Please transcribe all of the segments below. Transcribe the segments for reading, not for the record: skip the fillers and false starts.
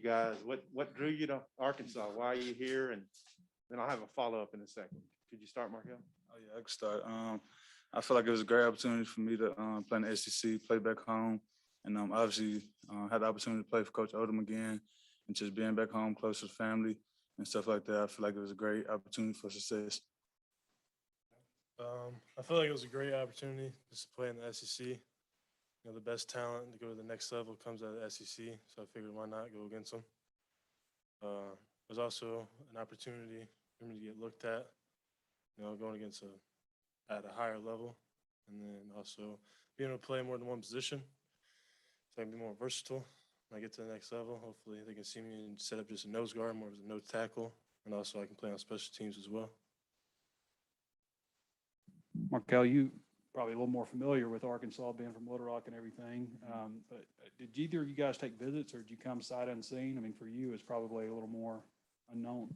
guys. What drew you to Arkansas? Why are you here? And then I'll have a follow-up in a second. Could you start, Markell? Oh yeah, I can start. I feel like it was a great opportunity for me to play in the SEC, play back home, and obviously had the opportunity to play for Coach Odom again, and just being back home close to the family and stuff like that. I feel like it was a great opportunity for success. I feel like it was a great opportunity just to play in the SEC. You know, the best talent to go to the next level comes out of the SEC, so I figured why not go against them. It was also an opportunity for me to get looked at, you know, going against at a higher level, and then also being able to play more than one position, so I can be more versatile when I get to the next level. Hopefully they can see me and set up just a nose guard, more as a nose tackle, and also I can play on special teams as well. Markell, you probably a little more familiar with Arkansas, being from Little Rock and everything. But did either of you guys take visits, or did you come sight unseen? I mean, for you, it's probably a little more unknown.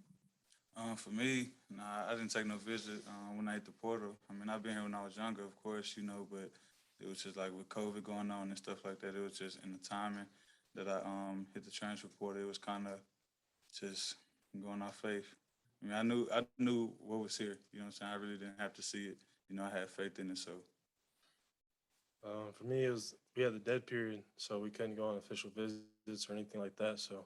For me, nah, I didn't take no visit when I hit the portal. I mean, I've been here when I was younger, of course, you know, but it was just like with COVID going on and stuff like that. It was just in the timing that I hit the transfer portal. It was kind of just going off faith. I mean, I knew what was here. You know what I'm saying? I really didn't have to see it. You know, I had faith in it. So for me, we had the dead period, so we couldn't go on official visits or anything like that. So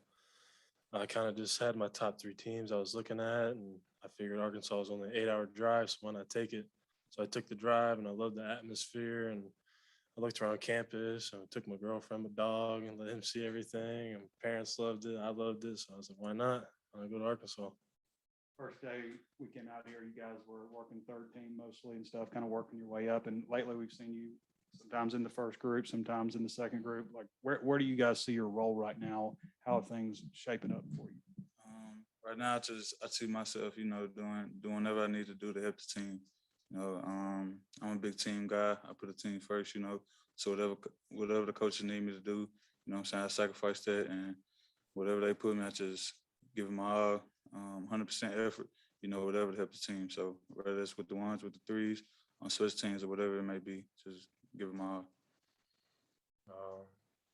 I kind of just had my top 3 teams I was looking at, and I figured Arkansas was only an 8-hour drive, so why not take it? So I took the drive, and I loved the atmosphere, and I looked around campus, and I took my girlfriend, my dog, and let him see everything, and parents loved it. I loved it, so I was like, why not? I go to Arkansas. First day we came out here, you guys were working third team mostly and stuff, kind of working your way up. And lately we've seen you sometimes in the first group, sometimes in the second group. Like, where do you guys see your role right now? How are things shaping up for you? Right now, I see myself, you know, doing whatever I need to do to help the team. You know, I'm a big team guy. I put the team first, you know. So whatever the coaches need me to do, you know what I'm saying, I sacrifice that, and whatever they put me, I just give them all 100% effort, you know, whatever to help the team. So whether it's with the ones, with the threes, on switch teams or whatever it may be, just give them all.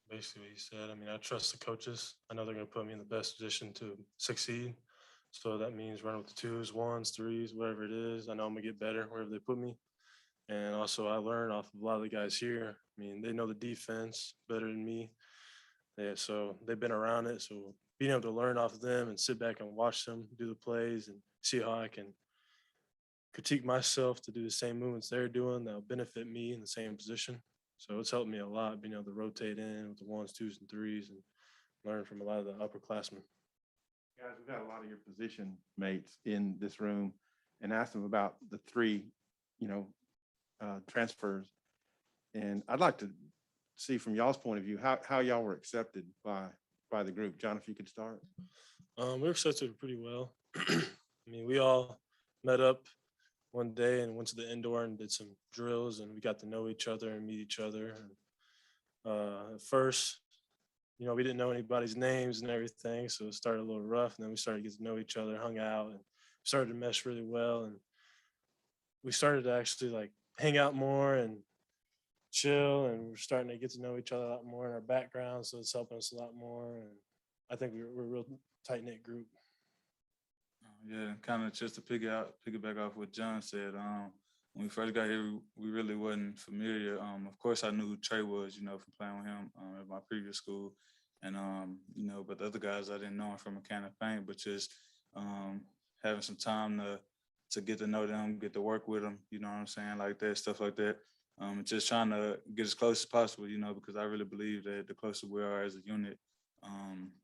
Basically what you said. I mean, I trust the coaches. I know they're going to put me in the best position to succeed. So that means running with the 2s, 1s, 3s, whatever it is. I know I'm going to get better wherever they put me. And also I learned off of a lot of the guys here. I mean, they know the defense better than me. So they've been around it. So being able to learn off of them and sit back and watch them do the plays and see how I can critique myself to do the same movements they're doing that'll benefit me in the same position. So it's helped me a lot being able to rotate in with the 1s, 2s, and 3s and learn from a lot of the upperclassmen. Guys, we've got a lot of your position mates in this room, and asked them about the 3, you know, transfers. And I'd like to see from y'all's point of view how y'all were accepted by the group. John, if you could start. We were accepted pretty well. I mean, we all met up one day and went to the indoor and did some drills, and we got to know each other and meet each other. And at first, you know, we didn't know anybody's names and everything, so it started a little rough. And then we started to get to know each other, hung out, and started to mesh really well. And we started to actually like hang out more and chill, and we're starting to get to know each other a lot more in our background, so it's helping us a lot more. And I think we're a real tight-knit group. Yeah, kind of just to piggyback off what John said. When we first got here, we really wasn't familiar. Of course, I knew who Trey was, you know, from playing with him at my previous school, and you know, but the other guys I didn't know him from a can of paint. But just having some time to get to know them, get to work with them, you know what I'm saying, like that, stuff like that. Just trying to get as close as possible, you know, because I really believe that the closer we are as a unit,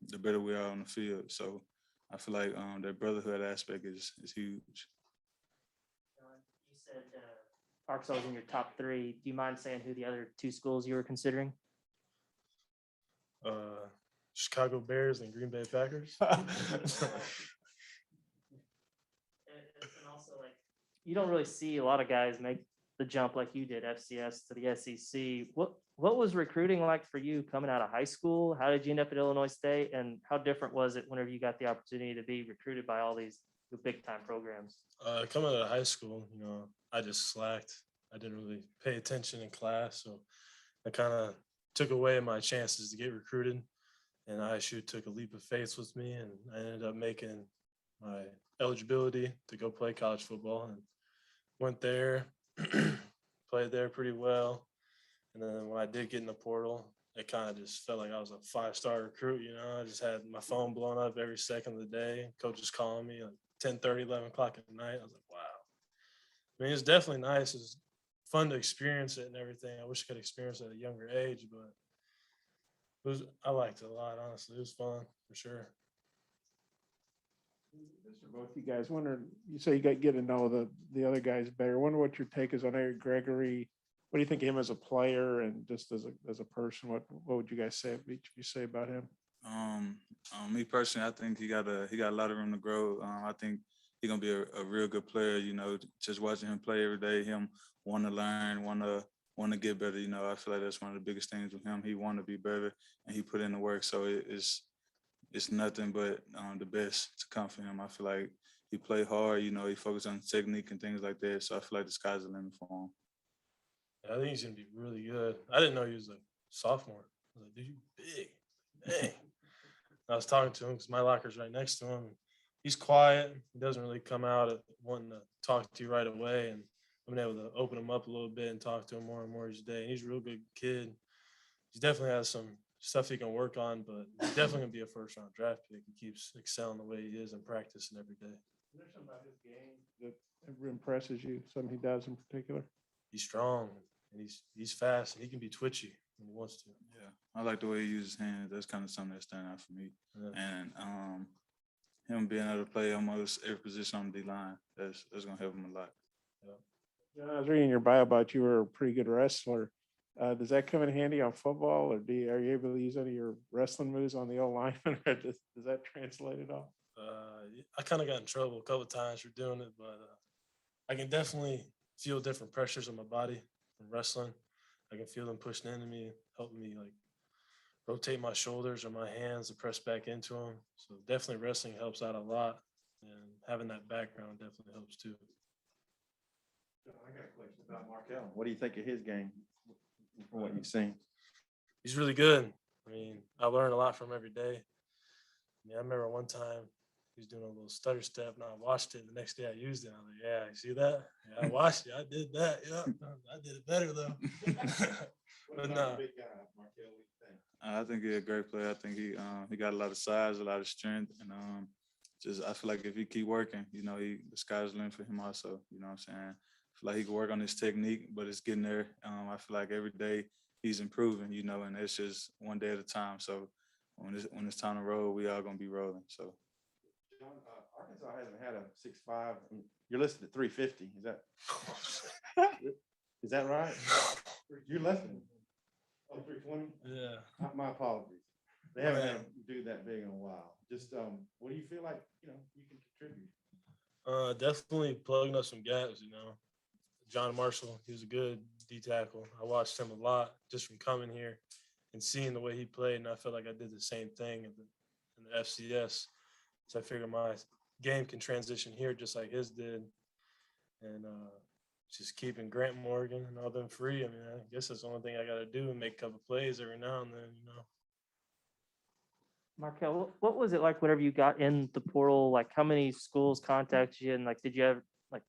the better we are on the field. So I feel like that brotherhood aspect is huge. You said Arkansas was in your top 3. Do you mind saying who the other 2 schools you were considering? Chicago Bears and Green Bay Packers. And also, like, you don't really see a lot of guys make the jump like you did, FCS to the SEC. What was recruiting like for you coming out of high school? How did you end up at Illinois State? And how different was it whenever you got the opportunity to be recruited by all these big time programs? Coming out of high school, you know, I just slacked. I didn't really pay attention in class, so I kind of took away my chances to get recruited. and ISU took a leap of faith with me, and I ended up making my eligibility to go play college football, and went there, played there pretty well. And then when I did get in the portal, it kind of just felt like I was a 5-star recruit. I just had my phone blowing up every second of the day. Coaches calling me like 10:30, 11 o'clock at night. I was like, wow. I mean, it's definitely nice. It's fun to experience it and everything. I wish I could experience it at a younger age, but I liked it a lot, honestly. It was fun for sure. This for both you guys. Wondering, you say you got to know the other guys better. Wonder what your take is on Eric Gregory. What do you think of him as a player and just as a person? What would you guys say? Each of you say about him? Me personally, I think he got a lot of room to grow. I think he's gonna be a real good player. Just watching him play every day, him want to learn, want to get better. I feel like that's one of the biggest things with him. He want to be better, and he put in the work. So it's nothing but the best to come for him. I feel like he played hard. He focused on technique and things like that. So I feel like the sky's the limit for him. I think he's gonna be really good. I didn't know he was a sophomore. I was like, dude, you big. Dang. I was talking to him because my locker's right next to him. He's quiet. He doesn't really come out at wanting to talk to you right away. And I've been able to open him up a little bit and talk to him more and more each day. And he's a real good kid. He definitely has some stuff he can work on, but he's definitely gonna be a first-round draft pick. He keeps excelling the way he is and practicing every day. Is there something about his game that ever impresses you? Something he does in particular? He's strong and he's fast and he can be twitchy when he wants to. Yeah, I like the way he uses his hands. That's kind of something that stands out for me. Yeah. And him being able to play almost every position on the D-line, that's gonna help him a lot. John, I was reading your bio about you were a pretty good wrestler. Does that come in handy on football, or are you able to use any of your wrestling moves on the old lineman, or does that translate at all? I kind of got in trouble a couple of times for doing it, but I can definitely feel different pressures on my body from wrestling. I can feel them pushing into me, helping me like rotate my shoulders or my hands to press back into them. So definitely wrestling helps out a lot, and having that background definitely helps too. I got a question about Markell. What do you think of his game from what you've seen? He's really good. I mean, I learn a lot from him every day. I remember one time he was doing a little stutter step, and I watched it. The next day I used it. I was like, yeah, you see that? Yeah, I watched it. I did that. Yeah, I did it better though. But no. Big guy, Markell, what do you think? I think he's a great player. I think he got a lot of size, a lot of strength, and just I feel like if he keep working, the sky's the limit for him also. You know what I'm saying? I feel like he can work on his technique, but it's getting there. I feel like every day he's improving, and it's just one day at a time. So when it's time to roll, we all gonna be rolling. So John, Arkansas hasn't had a 6'5". You're listed at 350. Is that right? You're less than 320. Yeah. My apologies. They haven't had a dude that big in a while. Just what do you feel like you can contribute? Definitely plugging up some gaps. John Marshall, he was a good D tackle. I watched him a lot just from coming here and seeing the way he played, and I felt like I did the same thing in the FCS. So I figured my game can transition here just like his did, and just keeping Grant Morgan and all them free. I mean, I guess that's the only thing I got to do and make a couple plays every now and then. Markell, what was it like whenever you got in the portal? Like, how many schools contacted you, and like, did you ever like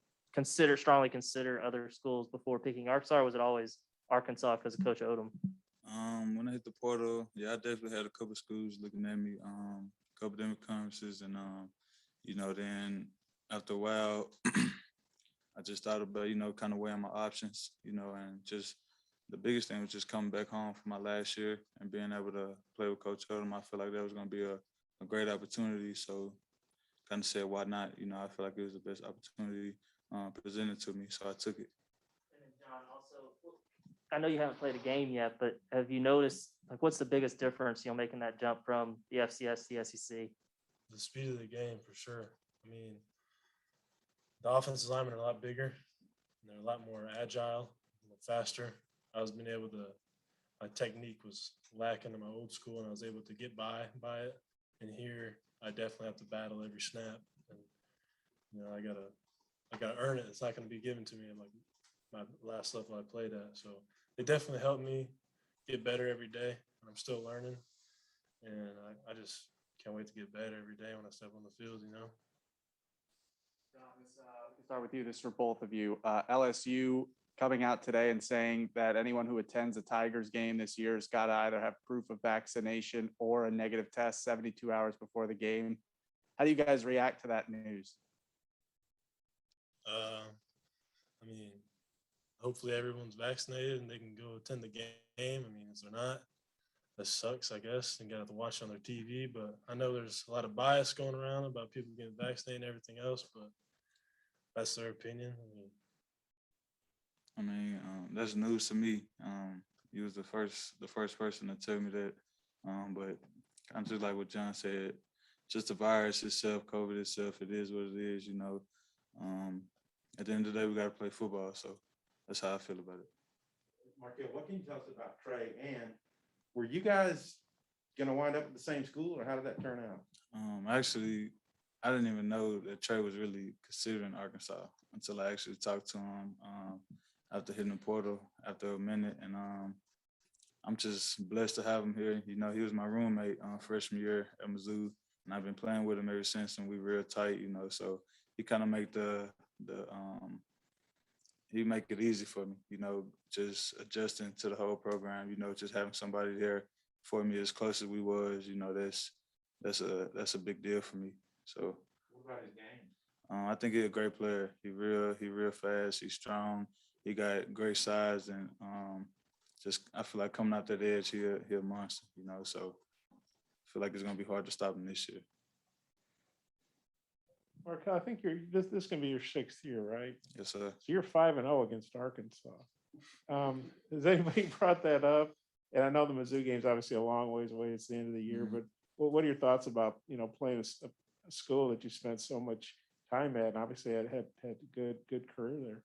strongly consider other schools before picking Arkansas, or was it always Arkansas because of Coach Odom? When I hit the portal, yeah, I definitely had a couple schools looking at me, a couple different conferences, and then after a while, I just thought about kind of weighing my options, and just the biggest thing was just coming back home for my last year and being able to play with Coach Odom. I feel like that was going to be a great opportunity. So kind of said, why not? I feel like it was the best opportunity presented to me. So I took it. And then John, also, I know you haven't played a game yet, but have you noticed, like, what's the biggest difference, making that jump from the FCS to the SEC? The speed of the game, for sure. I mean, the offensive linemen are a lot bigger. And they're a lot more agile, a little faster. My technique was lacking in my old school, and I was able to get by it. And here, I definitely have to battle every snap. And, I gotta earn it. It's not going to be given to me at like my last level I played at. So it definitely helped me get better every day. I'm still learning. And I just can't wait to get better every day when I step on the field, you know? We can start with you. This is for both of you. LSU coming out today and saying that anyone who attends a Tigers game this year has got to either have proof of vaccination or a negative test 72 hours before the game. How do you guys react to that news? I mean, hopefully everyone's vaccinated and they can go attend the game. I mean, if they're not, that sucks, I guess, and got to watch on their TV. But I know there's a lot of bias going around about people getting vaccinated and everything else, but that's their opinion. That's news to me. He was the first person to tell me that. But I'm just like what John said, just the virus itself, COVID itself, it is what it is, you know. At the end of the day, we got to play football. So that's how I feel about it. Markell, what can you tell us about Trey? And were you guys going to wind up at the same school, or how did that turn out? Actually, I didn't even know that Trey was really considering Arkansas until I actually talked to him after hitting the portal after a minute. And I'm just blessed to have him here. You know, he was my roommate freshman year at Mizzou, and I've been playing with him ever since, and we real tight, you know. So he kind of make he make it easy for me, you know, just adjusting to the whole program, you know, just having somebody there for me as close as we was, you know, that's a big deal for me. So What about his game? I think he's a great player. He real fast. He's strong. He got great size, and just I feel like coming out that edge, he a monster, you know. So I feel like it's gonna be hard to stop him this year. Markell, I think this can be your 6th year, right? Yes, sir. So you're 5-0 against Arkansas. Has anybody brought that up? And I know the Mizzou game's obviously a long ways away. It's the end of the year, but what are your thoughts about, you know, playing a school that you spent so much time at, and obviously had a good career there?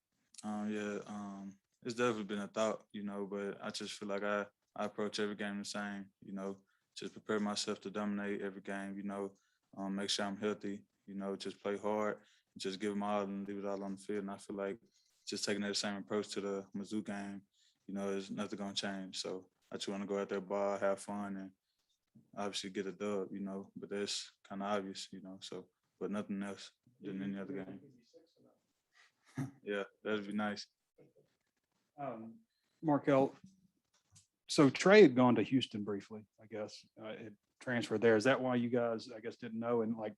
It's definitely been a thought, you know, but I just feel like I approach every game the same, you know, just prepare myself to dominate every game, you know, make sure I'm healthy, you know, just play hard, just give them all and leave it all on the field. And I feel like just taking that same approach to the Mizzou game, you know, there's nothing going to change. So I just want to go out there, ball, have fun, and obviously get a dub, you know, but that's kind of obvious, you know, so, but nothing else than any other game. Yeah, that'd be nice. Markell, so Trey had gone to Houston briefly, I guess, it transferred there. Is that why you guys, I guess, didn't know? And like,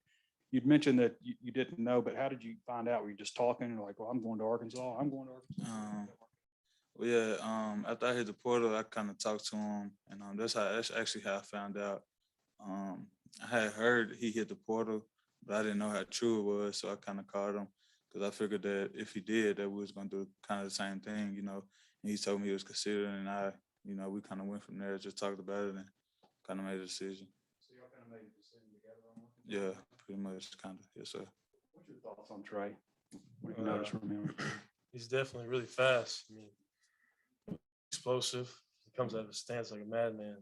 you'd mentioned that you didn't know, but how did you find out? Were you just talking and like, well, I'm going to Arkansas. Well, yeah, after I hit the portal, I kind of talked to him, and that's actually how I found out. I had heard he hit the portal, but I didn't know how true it was, so I kind of called him because I figured that if he did, that we was going to do kind of the same thing, you know. And he told me he was considering, and you know, we kind of went from there, just talked about it, and kind of made a decision. So y'all kind of made a decision together on one? Yeah, pretty much, kind of. Yes, sir. What's your thoughts on Trey? What do you notice from him? He's definitely really fast. I mean, explosive. He comes out of his stance like a madman.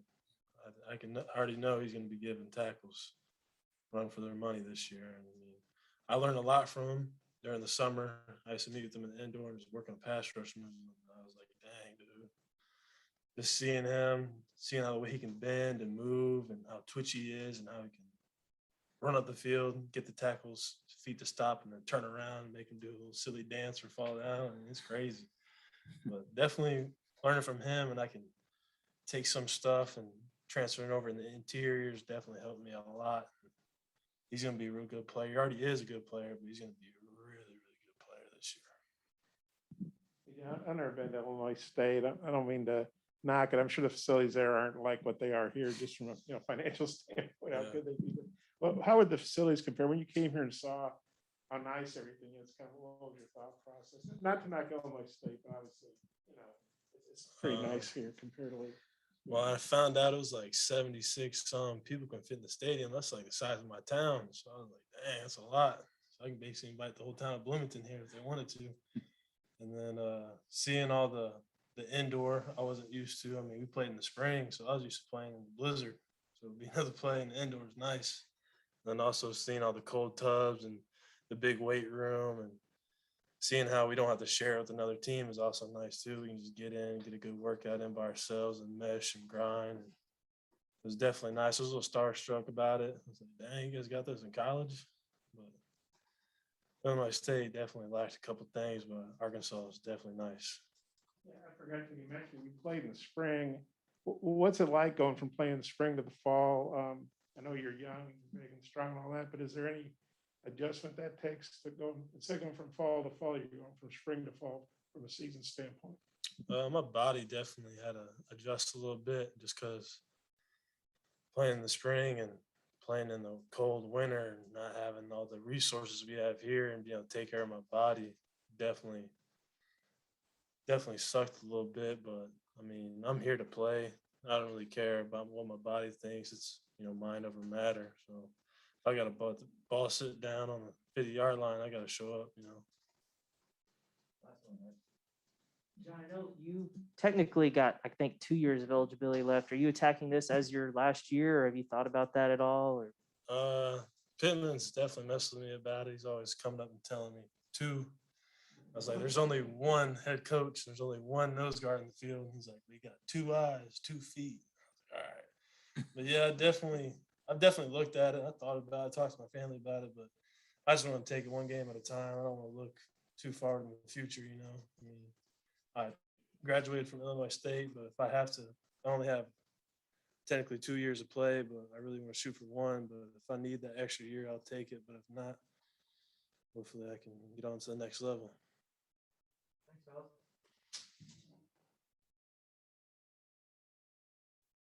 I can already know he's going to be giving tackles run for their money this year. And I mean, I learned a lot from him during the summer. I used to meet with him in the indoor and just working on pass rush. And I was like, dang, dude. Just seeing him, seeing how he can bend and move and how twitchy he is and how he can run up the field, get the tackles, feet to stop, and then turn around and make him do a little silly dance or fall down. And it's crazy. But definitely learning from him, and I can take some stuff and transfer it over in the interiors definitely helped me a lot. He's going to be a real good player. He already is a good player, but he's going to be a really, really good player this year. Yeah, I've never been to Illinois State. I don't mean to knock it. I'm sure the facilities there aren't like what they are here, just from a financial standpoint. How good they be. Well, how would the facilities compare when you came here and saw how nice everything is? Kind of what was your thought process? Not to knock Illinois State, but obviously, you know, it's pretty nice here comparatively. Well, I found out it was like 76 people can fit in the stadium. That's like the size of my town. So I was like, dang, that's a lot. So I can basically invite the whole town of Bloomington here if they wanted to. And then seeing all the indoor, I wasn't used to. I mean, we played in the spring, so I was used to playing in the blizzard. So being able to play in the indoor is nice. And then also seeing all the cold tubs and the big weight room and seeing how we don't have to share with another team is also nice too. We can just get in, get a good workout in by ourselves and mesh and grind. And was definitely nice. I was a little starstruck about it. I was like, dang, you guys got this in college? But Illinois State definitely lacked a couple things, but Arkansas is definitely nice. Yeah, I forgot you mentioned you played in the spring. What's it like going from playing in the spring to the fall? I know you're young, big and strong and all that, but is there any adjustment that takes to go, instead of going from fall to fall, you're going from spring to fall from a season standpoint? My body definitely had to adjust a little bit just because playing in the spring and playing in the cold winter and not having all the resources we have here and being able to take care of my body definitely sucked a little bit. But I mean, I'm here to play. I don't really care about what my body thinks. It's, mind over matter. So if I got to ball sit down on the 50-yard line, I got to show up. John, I know you technically got, I think, 2 years of eligibility left. Are you attacking this as your last year, or have you thought about that at all? Or Pittman's definitely messing with me about it. He's always coming up and telling me 2. I was like, there's only one head coach. There's only one nose guard in the field. He's like, we got 2 eyes, 2 feet. All right. But yeah, I've definitely looked at it. I thought about it, talked to my family about it, but I just want to take it one game at a time. I don't want to look too far in the future, I mean, I graduated from Illinois State, but if I have to, I only have technically 2 years of play, but I really want to shoot for 1. But if I need that extra year, I'll take it. But if not, hopefully I can get on to the next level. Thanks, fellas.